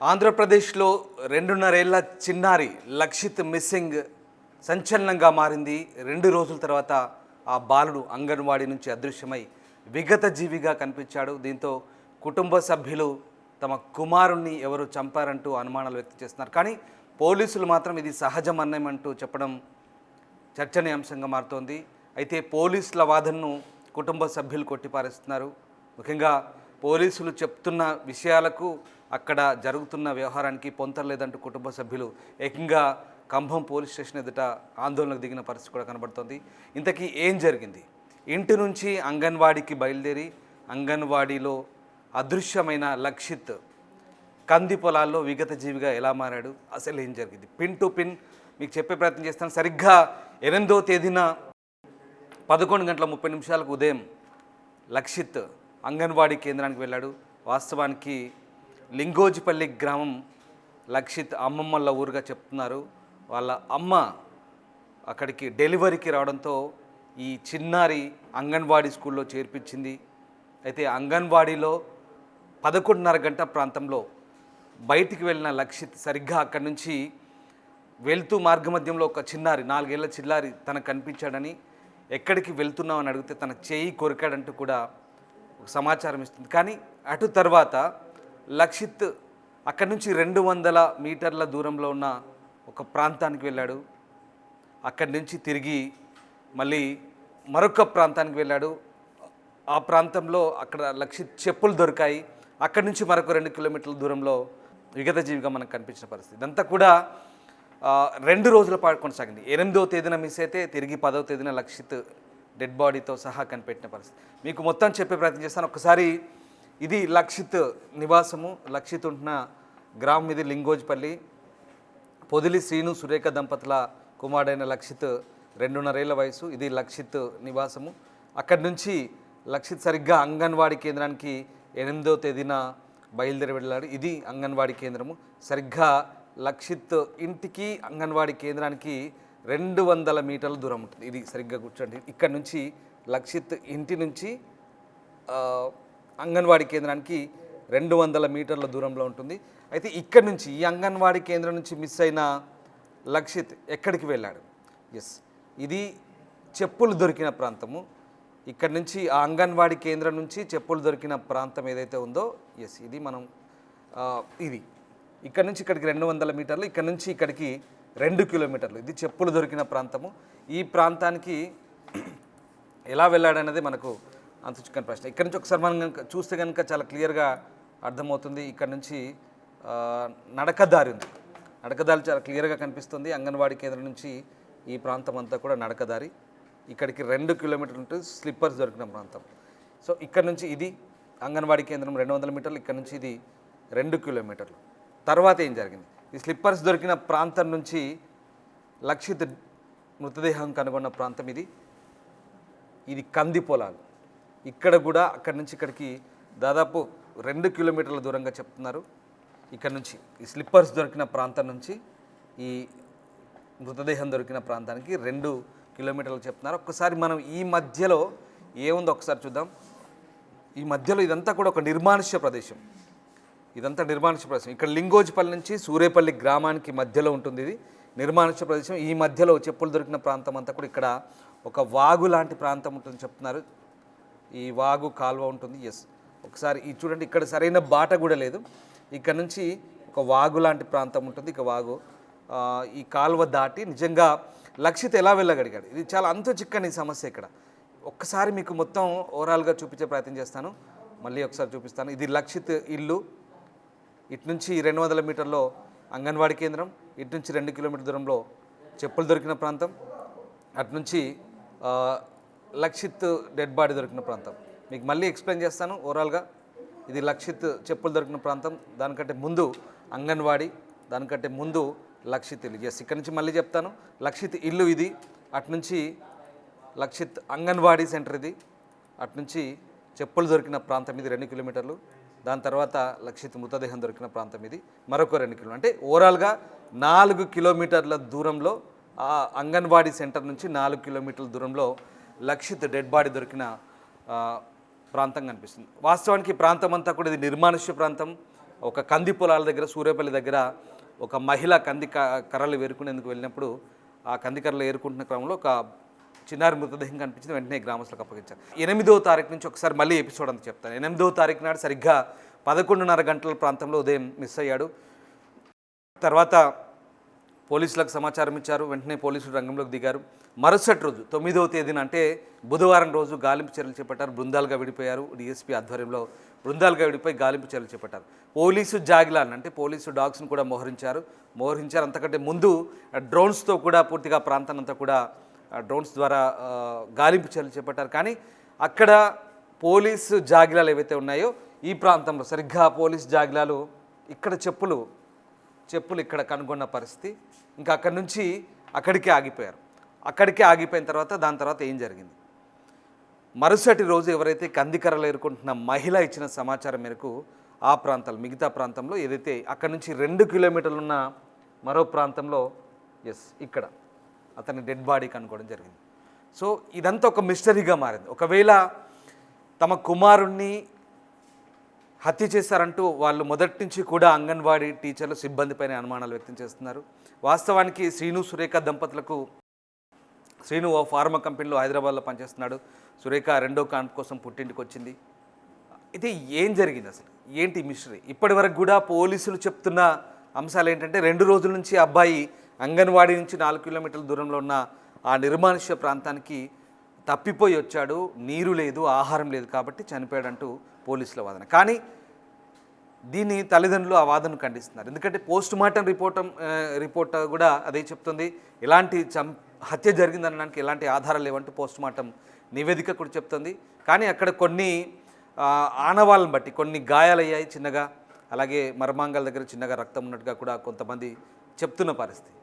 ఆంధ్రప్రదేశ్లో 2.5 ఏళ్ల చిన్నారి లక్షిత్ మిస్సింగ్ సంచలనంగా మారింది. 2 రోజుల తర్వాత ఆ బాలుడు అంగన్వాడీ నుంచి అదృశ్యమై విగత జీవిగా కనిపించాడు. దీంతో కుటుంబ సభ్యులు తమ కుమారుణ్ణి ఎవరు చంపారంటూ అనుమానాలు వ్యక్తం చేస్తున్నారు. కానీ పోలీసులు మాత్రం ఇది సహజమన్నమంటూ చెప్పడం చర్చనీయాంశంగా మారుతోంది. అయితే పోలీసుల వాదనను కుటుంబ సభ్యులు కొట్టిపారేస్తున్నారు. ముఖ్యంగా పోలీసులు చెప్తున్న విషయాలకు అక్కడ జరుగుతున్న వ్యవహారానికి పొంతలేదంటూ కుటుంబ సభ్యులు ఏకంగా కంభం పోలీస్ స్టేషన్ ఎదుట ఆందోళనకు దిగిన పరిస్థితి కూడా కనబడుతోంది. ఇంతకీ ఏం జరిగింది? ఇంటి నుంచి అంగన్వాడీకి బయలుదేరి అంగన్వాడీలో అదృశ్యమైన లక్షిత్ కంది పొలాల్లో విగత జీవిగా ఎలా మారాడు, అసలు ఏం జరిగింది, పిన్ టు పిన్ మీకు చెప్పే ప్రయత్నం చేస్తాను. సరిగ్గా 8వ తేదీన 11:30 ఉదయం లక్షిత్ అంగన్వాడీ కేంద్రానికి వెళ్ళాడు. వాస్తవానికి లింగోజిపల్లి గ్రామం లక్షిత్ అమ్మమ్మల ఊరుగా చెప్తున్నారు. వాళ్ళ అమ్మ అక్కడికి డెలివరీకి రావడంతో ఈ చిన్నారి అంగన్వాడీ స్కూల్లో చేర్పించింది. అయితే అంగన్వాడీలో 11:30 ప్రాంతంలో బయటికి వెళ్ళిన లక్షిత్ సరిగ్గా అక్కడి నుంచి వెళ్తూ మార్గమధ్యంలో ఒక చిన్నారి 4 ఏళ్ల చిన్నారి తనకు కనిపించాడని, ఎక్కడికి వెళ్తున్నావు అని అడిగితే తన చేయి కొరికాడంటూ కూడా సమాచారం ఇస్తుంది. కానీ అటు తర్వాత లక్షిత్ అక్కడి నుంచి 200 మీటర్ల దూరంలో ఉన్న ఒక ప్రాంతానికి వెళ్ళాడు. అక్కడి నుంచి తిరిగి మళ్ళీ మరొక ప్రాంతానికి వెళ్ళాడు. ఆ ప్రాంతంలో అక్కడ లక్షిత్ చెప్పులు దొరికాయి. అక్కడి నుంచి మరొక 2 కిలోమీటర్ల దూరంలో విగత జీవిగా మనకు కనిపించిన పరిస్థితి. ఇదంతా కూడా 2 రోజుల పాటు కొనసాగింది. 8వ తేదీన మిస్ అయితే తిరిగి 10వ తేదీన లక్షిత్ డెడ్ బాడీతో సహా కనిపెట్టిన పరిస్థితి మీకు మొత్తం చెప్పే ప్రయత్నం చేస్తాను. ఒకసారి ఇది లక్షిత్ నివాసము. లక్షిత్ ఉంటున్న గ్రామం ఇది లింగోజిపల్లి. పొదిలి శ్రీను సురేఖ దంపతుల కుమారుడైన లక్షిత్ 2.5 ఏళ్ల వయసు. ఇది లక్షిత్ నివాసము. అక్కడి నుంచి లక్షిత్ సరిగ్గా అంగన్వాడీ కేంద్రానికి 8వ తేదీన బయలుదేరి వెళ్ళాడు. ఇది అంగన్వాడీ కేంద్రము. సరిగ్గా లక్షిత్ ఇంటికి అంగన్వాడీ కేంద్రానికి 200 మీటర్ల దూరం ఉంటుంది. ఇది సరిగ్గా కూర్చోండి. ఇక్కడ నుంచి లక్షిత్ ఇంటి నుంచి అంగన్వాడీ కేంద్రానికి 200 మీటర్ల దూరంలో ఉంటుంది. అయితే ఇక్కడ నుంచి ఈ అంగన్వాడీ కేంద్రం నుంచి మిస్ అయిన లక్షిత్ ఎక్కడికి వెళ్ళాడు? ఇది చెప్పులు దొరికిన ప్రాంతము. ఇక్కడ నుంచి ఆ అంగన్వాడీ కేంద్రం నుంచి చెప్పులు దొరికిన ప్రాంతం ఏదైతే ఉందో ఇది మనం ఇది ఇక్కడ నుంచి ఇక్కడికి 200 మీటర్లు, ఇక్కడ నుంచి ఇక్కడికి 2 కిలోమీటర్లు. ఇది చెప్పులు దొరికిన ప్రాంతము. ఈ ప్రాంతానికి ఎలా వెళ్ళాడనేది మనకు అంత చిక్కని ప్రశ్న. ఇక్కడ నుంచి ఒకసారి మనం కనుక చూస్తే కనుక చాలా క్లియర్గా అర్థమవుతుంది. ఇక్కడ నుంచి నడకదారి ఉంది. నడకదారి చాలా క్లియర్గా కనిపిస్తుంది. అంగన్వాడీ కేంద్రం నుంచి ఈ ప్రాంతం అంతా కూడా నడకదారి. ఇక్కడికి 2 కిలోమీటర్లు ఉంటుంది. స్లిప్పర్స్ దొరికిన ప్రాంతం. సో ఇక్కడ నుంచి ఇది అంగన్వాడీ కేంద్రం 200 మీటర్లు, ఇక్కడ నుంచి ఇది 2 కిలోమీటర్లు. తర్వాత ఏం జరిగింది? ఈ స్లిప్పర్స్ దొరికిన ప్రాంతం నుంచి లక్షిత్ మృతదేహం కనుగొన్న ప్రాంతం ఇది కంది పొలాలు. ఇక్కడ కూడా అక్కడి నుంచి ఇక్కడికి దాదాపు 2 కిలోమీటర్ల దూరంగా చెప్తున్నారు. ఇక్కడ నుంచి ఈ స్లిప్పర్స్ దొరికిన ప్రాంతం నుంచి ఈ మృతదేహం దొరికిన ప్రాంతానికి 2 కిలోమీటర్లు చెప్తున్నారు. ఒక్కసారి మనం ఈ మధ్యలో ఏముందో ఒకసారి చూద్దాం. ఈ మధ్యలో ఇదంతా కూడా ఒక నిర్మానుష్య ప్రదేశం. ఇదంతా నిర్మానుష్య ప్రదేశం. ఇక్కడ లింగోజిపల్లి నుంచి సూరేపల్లి గ్రామానికి మధ్యలో ఉంటుంది. ఇది నిర్మానుష్య ప్రదేశం. ఈ మధ్యలో చెప్పులు దొరికిన ప్రాంతం అంతా కూడా ఇక్కడ ఒక వాగు లాంటి ప్రాంతం ఉంటుందని చెప్తున్నారు. ఈ వాగు కాలువ ఉంటుంది. ఒకసారి ఇది చూడండి. ఇక్కడ సరైన బాట కూడా లేదు. ఇక్కడ నుంచి ఒక వాగు లాంటి ప్రాంతం ఉంటుంది. ఇక వాగు ఈ కాలువ దాటి నిజంగా లక్షిత్ ఎలా వెళ్ళగలిగాడు? ఇది చాలా అంత చిక్కని సమస్య. ఇక్కడ ఒక్కసారి మీకు మొత్తం ఓవరాల్గా చూపించే ప్రయత్నం చేస్తాను. మళ్ళీ ఒకసారి చూపిస్తాను. ఇది లక్షిత్ ఇల్లు. ఇటు నుంచి 200 మీటర్లో అంగన్వాడీ కేంద్రం, ఇటు నుంచి 2 కిలోమీటర్ దూరంలో చెప్పులు దొరికిన ప్రాంతం, అటు నుంచి లక్షిత్ డెడ్ బాడీ దొరికిన ప్రాంతం. మీకు మళ్ళీ ఎక్స్ప్లెయిన్ చేస్తాను ఓవరాల్గా. ఇది లక్షిత్ చెప్పులు దొరికిన ప్రాంతం, దానికంటే ముందు అంగన్వాడీ, దానికంటే ముందు లక్షిత్ ఇల్లు. ఇక్కడ నుంచి మళ్ళీ చెప్తాను. లక్షిత్ ఇల్లు ఇది, అటు నుంచి లక్షిత్ అంగన్వాడీ సెంటర్ ఇది, అటు నుంచి చెప్పులు దొరికిన ప్రాంతం ఇది 2 కిలోమీటర్లు. దాని తర్వాత లక్షిత్ మృతదేహం దొరికిన ప్రాంతం ఇది మరొక 2 కిలోమీటర్లు. అంటే ఓవరాల్గా 4 కిలోమీటర్ల దూరంలో ఆ అంగన్వాడీ సెంటర్ నుంచి 4 కిలోమీటర్ల దూరంలో లక్షిత్ డెడ్ బాడీ దొరికిన ప్రాంతం కనిపిస్తుంది. వాస్తవానికి ప్రాంతం అంతా కూడా ఇది నిర్మానుష్య ప్రాంతం. ఒక కంది పొలాల దగ్గర సూర్యాపల్లి దగ్గర ఒక మహిళ కర్రలు ఏరుకునేందుకు వెళ్ళినప్పుడు ఆ కంది కర్రలు ఏరుకుంటున్న క్రమంలో ఒక చిన్నారి మృతదేహం కనిపించింది. వెంటనే గ్రామస్తులకు అప్పగించారు. 8వ తారీఖు నుంచి ఒకసారి మళ్ళీ ఎపిసోడ్ అంతా చెప్తాను. 8వ తారీఖు నాడు సరిగ్గా 11:30 గంటల ప్రాంతంలో ఉదయం మిస్ అయ్యాడు. తర్వాత పోలీసులకు సమాచారం ఇచ్చారు. వెంటనే పోలీసులు రంగంలోకి దిగారు. మరుసటి రోజు 9వ తేదీన అంటే బుధవారం రోజు గాలింపు చర్యలు చేపట్టారు. బృందాలుగా విడిపోయారు. డీఎస్పీ ఆధ్వర్యంలో బృందాలుగా విడిపోయి గాలింపు చర్యలు చేపట్టారు. పోలీసు జాగిలాన్ని అంటే పోలీసు డాగ్స్ను కూడా మోహరించారు. అంతకంటే ముందు డ్రోన్స్తో కూడా పూర్తిగా ప్రాంతాన్ని అంతా కూడా డ్రోన్స్ ద్వారా గాలింపు చర్యలు చేపట్టారు. కానీ అక్కడ పోలీసు జాగిలాలు ఏవైతే ఉన్నాయో ఈ ప్రాంతంలో సరిగ్గా పోలీసు జాగిలాలు ఇక్కడ చెప్పులు ఇక్కడ కనుగొన్న పరిస్థితి. ఇంకా అక్కడి నుంచి అక్కడికే ఆగిపోయారు. అక్కడికే ఆగిపోయిన తర్వాత దాని తర్వాత ఏం జరిగింది? మరుసటి రోజు ఎవరైతే కందికర్రలు ఏరుకుంటున్న మహిళ ఇచ్చిన సమాచారం మేరకు ఆ ప్రాంతాలు మిగతా ప్రాంతంలో ఏదైతే అక్కడి నుంచి 2 కిలోమీటర్లు ఉన్న మరో ప్రాంతంలో ఇక్కడ అతని డెడ్ బాడీ కనుక్కోవడం జరిగింది. సో ఇదంతా ఒక మిస్టరీగా మారింది. ఒకవేళ తమ కుమారుణ్ణి హత్య చేశారంటూ వాళ్ళు మొదటి నుంచి కూడా అంగన్వాడీ టీచర్లు సిబ్బందిపైన అనుమానాలు వ్యక్తం చేస్తున్నారు. వాస్తవానికి శ్రీను సురేఖ దంపతులకు శ్రీను ఓ ఫార్మా కంపెనీలో హైదరాబాద్లో పనిచేస్తున్నాడు. సురేఖ 2వ కాన్పు కోసం పుట్టింటికి వచ్చింది. ఇది ఏం జరిగింది అసలు? ఏంటి మిస్టరీ? ఇప్పటి వరకు కూడా పోలీసులు చెప్తున్న అంశాలు ఏంటంటే 2 రోజుల నుంచి అబ్బాయి అంగన్వాడీ నుంచి 4 కిలోమీటర్ల దూరంలో ఉన్న ఆ నిర్మానుష్య ప్రాంతానికి తప్పిపోయి వచ్చాడు. నీరు లేదు, ఆహారం లేదు కాబట్టి చనిపోయాడంటూ పోలీసుల వాదన. కానీ దీన్ని తల్లిదండ్రులు ఆ వాదనను ఖండిస్తున్నారు. ఎందుకంటే పోస్ట్ మార్టం రిపోర్ట్ కూడా అదే చెప్తుంది. ఎలాంటి హత్య జరిగిందనడానికి ఎలాంటి ఆధారాలు లేవంటూ పోస్ట్ మార్టం నివేదిక కూడా చెప్తుంది. కానీ అక్కడ కొన్ని ఆనవాళ్ళను బట్టి కొన్ని గాయాలయ్యాయి చిన్నగా, అలాగే మర్మాంగాల దగ్గర చిన్నగా రక్తం ఉన్నట్టుగా కూడా కొంతమంది చెప్తున్న పరిస్థితి.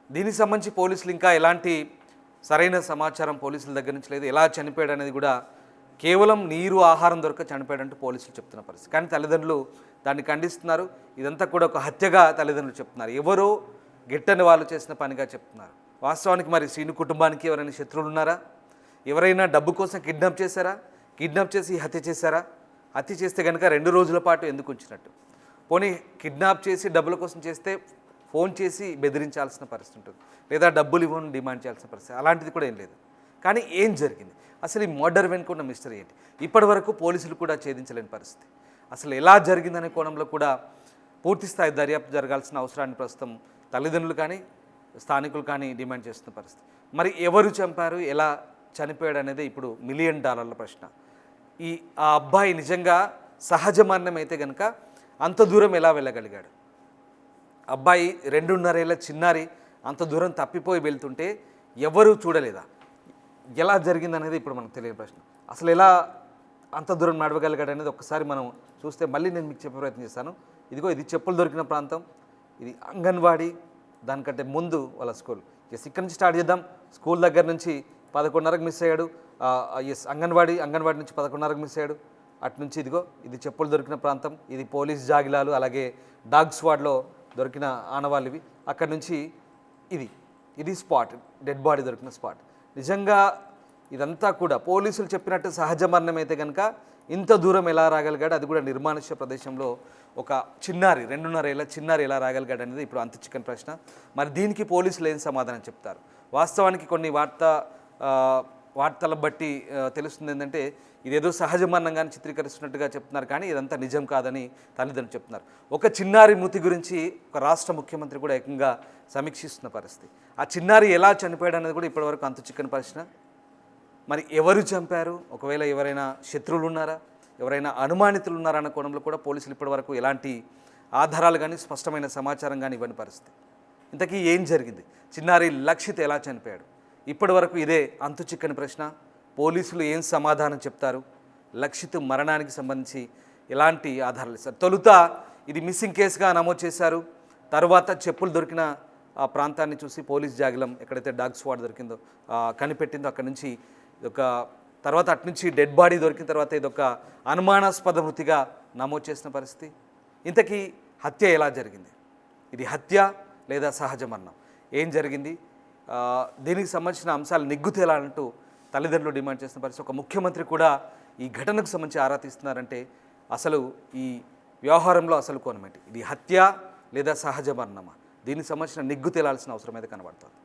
దీనికి సంబంధించి పోలీసులు ఇంకా ఎలాంటి సరైన సమాచారం పోలీసుల దగ్గర నుంచి లేదు. ఎలా చనిపోయాడు అనేది కూడా కేవలం నీరు ఆహారం దొరక చనిపోయాడంటూ పోలీసులు చెప్తున్న పరిస్థితి. కానీ తల్లిదండ్రులు దాన్ని ఖండిస్తున్నారు. ఇదంతా కూడా ఒక హత్యగా తల్లిదండ్రులు చెప్తున్నారు. ఎవరో గిట్టని వాళ్ళు చేసిన పనిగా చెప్తున్నారు. వాస్తవానికి మరి శ్రీను కుటుంబానికి ఎవరైనా శత్రువులు ఉన్నారా? ఎవరైనా డబ్బు కోసం కిడ్నాప్ చేశారా? కిడ్నాప్ చేసి హత్య చేశారా? హత్య చేస్తే కనుక 2 రోజుల పాటు ఎందుకు ఉంచినట్టు? పోనీ కిడ్నాప్ చేసి డబ్బుల కోసం చేస్తే ఫోన్ చేసి బెదిరించాల్సిన పరిస్థితి ఉంటుంది, లేదా డబ్బులు ఇవ్వని డిమాండ్ చేయాల్సిన పరిస్థితి. అలాంటిది కూడా ఏం లేదు. కానీ ఏం జరిగింది అసలు? ఈ మర్డర్ వెనుక ఉన్న మిస్టరీ ఏంటి? ఇప్పటి వరకు పోలీసులు కూడా ఛేదించలేని పరిస్థితి. అసలు ఎలా జరిగిందనే కోణంలో కూడా పూర్తి స్థాయి దర్యాప్తు జరగాల్సిన అవసరాన్ని ప్రస్తుతం తల్లిదండ్రులు కానీ స్థానికులు కానీ డిమాండ్ చేస్తున్న పరిస్థితి. మరి ఎవరు చంపారు, ఎలా చనిపోయాడు అనేది ఇప్పుడు $1 మిలియన్ ప్రశ్న. ఆ అబ్బాయి నిజంగా సహజ మరణం అయితే కనుక అంత దూరం ఎలా వెళ్ళగలిగాడు? అబ్బాయి 2.5 ఏళ్ల చిన్నారి అంత దూరం తప్పిపోయి వెళ్తుంటే ఎవరు చూడలేదా? ఎలా జరిగిందనేది ఇప్పుడు మనకు తెలియని ప్రశ్న. అసలు ఎలా అంత దూరం నడవగలిగాడు అనేది ఒక్కసారి మనం చూస్తే మళ్ళీ నేను మీకు చెప్పే ప్రయత్నం చేస్తాను. ఇది చెప్పులు దొరికిన ప్రాంతం, ఇది అంగన్వాడీ, దానికంటే ముందు వాళ్ళ స్కూల్. ఇక్కడ నుంచి స్టార్ట్ చేద్దాం. స్కూల్ దగ్గర నుంచి 11:30కి మిస్ అయ్యాడు. అంగన్వాడీ నుంచి 11:30కి మిస్ అయ్యాడు. అటు నుంచి ఇది చెప్పులు దొరికిన ప్రాంతం, ఇది పోలీస్ జాగిలాలు, అలాగే డాగ్ స్వాడ్లో దొరికిన ఆనవాళ్ళు ఇవి. అక్కడి నుంచి ఇది స్పాట్, డెడ్ బాడీ దొరికిన స్పాట్. నిజంగా ఇదంతా కూడా పోలీసులు చెప్పినట్టు సహజ మరణం అయితే కనుక ఇంత దూరం ఎలా రాగలిగాడు? అది కూడా నిర్మానుష్య ప్రదేశంలో ఒక చిన్నారి, 2.5 ఏళ్ల చిన్నారి ఎలా రాగలిగాడు అనేది ఇప్పుడు అంత చిక్కని ప్రశ్న. మరి దీనికి పోలీసులు ఏం సమాధానం చెప్తారు? వాస్తవానికి కొన్ని వార్తల బట్టి తెలుస్తుంది ఏంటంటే ఇదేదో సహజ మరణంగానే చిత్రీకరిస్తున్నట్టుగా చెప్తున్నారు. కానీ ఇదంతా నిజం కాదని తల్లిదండ్రులు చెప్తున్నారు. ఒక చిన్నారి మృతి గురించి ఒక రాష్ట్ర ముఖ్యమంత్రి కూడా ఏకంగా సమీక్షిస్తున్న పరిస్థితి. ఆ చిన్నారి ఎలా చనిపోయాడు అనేది కూడా ఇప్పటివరకు అంత చిక్కని ప్రశ్న. మరి ఎవరు చంపారు? ఒకవేళ ఎవరైనా శత్రువులు ఉన్నారా, ఎవరైనా అనుమానితులు ఉన్నారా అన్న కోణంలో కూడా పోలీసులు ఇప్పటివరకు ఎలాంటి ఆధారాలు కానీ స్పష్టమైన సమాచారం కానీ ఇవ్వని పరిస్థితి. ఇంతకీ ఏం జరిగింది? చిన్నారి లక్షిత్ ఎలా చనిపోయాడు? ఇప్పటివరకు ఇదే అంతు చిక్కని ప్రశ్న. పోలీసులు ఏం సమాధానం చెప్తారు? లక్షిత్ మరణానికి సంబంధించి ఎలాంటి ఆధారాలు ఇస్తారు? తొలుత ఇది మిస్సింగ్ కేసుగా నమోదు చేశారు. తర్వాత చెప్పులు దొరికిన ఆ ప్రాంతాన్ని చూసి పోలీస్ జాగిలం ఎక్కడైతే డాగ్ స్వాడ్ దొరికిందో కనిపెట్టిందో అక్కడి నుంచి తర్వాత అట్నుంచి డెడ్ బాడీ దొరికిన తర్వాత ఇదొక అనుమానాస్పద మృతిగా నమోదు చేసిన పరిస్థితి. ఇంతకీ హత్య ఎలా జరిగింది? ఇది హత్య లేదా సహజ మరణం? ఏం జరిగింది? దీనికి సంబంధించిన అంశాలు నిగ్గు తేలాలంటూ తల్లిదండ్రులు డిమాండ్ చేసిన పరిస్థితి. ఒక ముఖ్యమంత్రి కూడా ఈ ఘటనకు సంబంధించి ఆరా తీస్తున్నారంటే అసలు ఈ వ్యవహారంలో అసలు కోణం ఏంటి? ఇది హత్య లేదా సహజ మరణమా? దీనికి సంబంధించిన నిగ్గు తేలాల్సిన అవసరం అయితే కనబడుతుంది.